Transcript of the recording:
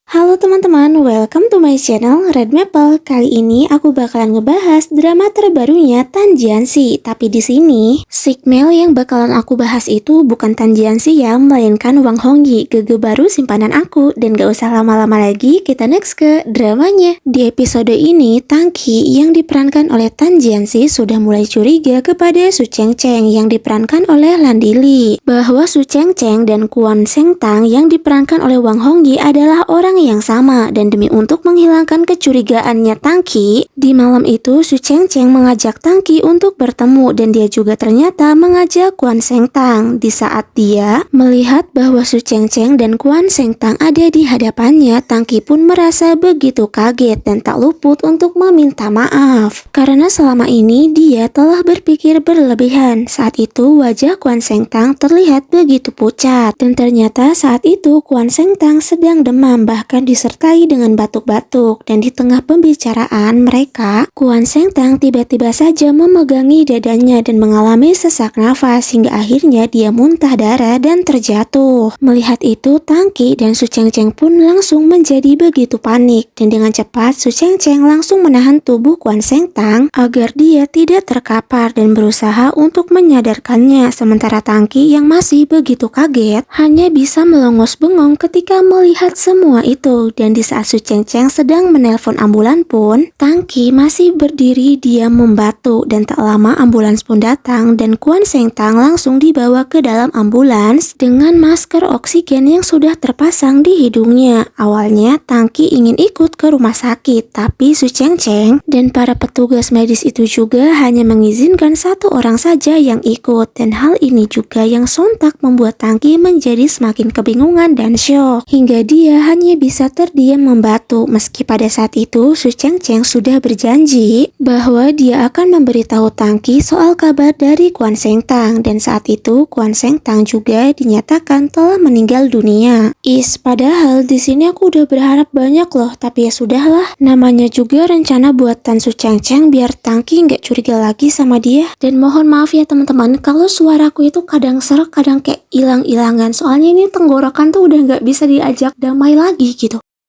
Halo teman-teman, welcome to my channel Red Maple. Kali ini aku bakalan ngebahas drama terbarunya Tanjianshi. Tapi di sini, Sigmel yang bakalan aku bahas itu bukan Tanjianshi ya, melainkan Wang Hongyi, gege baru simpanan aku. Dan gak usah lama-lama lagi, kita next ke dramanya. Di episode ini, Tangki yang diperankan oleh Tanjianshi sudah mulai curiga kepada Su Chengcheng yang diperankan oleh Landili, bahwa Su Chengcheng dan Kwon Seng Tang yang diperankan oleh Wang Hongyi adalah orang yang sama. Dan demi untuk menghilangkan kecurigaannya Tangki, di malam itu Su Chengcheng mengajak Tangki untuk bertemu dan dia juga ternyata mengajak Kwon Seng Tang. Di saat dia melihat bahwa Su Chengcheng dan Kwon Seng Tang ada di hadapannya, Tangki pun merasa begitu kaget dan tak luput untuk meminta maaf karena selama ini dia telah berpikir berlebihan. Saat itu wajah Kwon Seng Tang terlihat begitu pucat dan ternyata saat itu Kwon Seng Tang sedang demam bahkan disertai dengan batuk-batuk. Dan di tengah pembicaraan mereka, Kwon Seng Tang tiba-tiba saja memegangi dadanya dan mengalami sesak nafas hingga akhirnya dia muntah darah dan terjatuh. Melihat itu, Tangki dan Su Chengcheng pun langsung menjadi begitu panik dan dengan cepat Su Chengcheng langsung menahan tubuh Kwon Seng Tang agar dia tidak terkapar dan berusaha untuk menyadarkannya. Sementara Tangki yang masih begitu kaget hanya bisa melongos bengong ketika melihat semua itu. Dan di saat Su Chengcheng sedang menelpon ambulan pun, Tangki masih berdiri diam membatuk dan tak lama ambulans pun datang dan Kwon Seng Tang langsung dibawa ke dalam ambulans dengan masker oksigen yang sudah terpasang di hidungnya. Awalnya Tangki ingin ikut ke rumah sakit, tapi Su Chengcheng dan para petugas medis itu juga hanya mengizinkan satu orang saja yang ikut, dan hal ini juga yang sontak membuat Tangki menjadi semakin kebingungan dan syok hingga dia hanya bisa terdiam membatuk. Meski pada saat itu Su Chengcheng sudah berjanji bahwa dia akan memberitahu Tangki soal kabar dari Kwon Seng Tang, dan saat itu Kwon Seng Tang juga dinyatakan telah meninggal dunia. Padahal di sini aku udah berharap banyak loh, tapi ya sudahlah, namanya juga rencana buatan Su Chengcheng biar Tangki nggak curiga lagi sama dia. Dan mohon maaf ya teman-teman kalau suaraku itu kadang serak, kadang kayak hilang-hilangan, soalnya ini tenggorokan tuh udah nggak bisa diajak damai lagi gitu.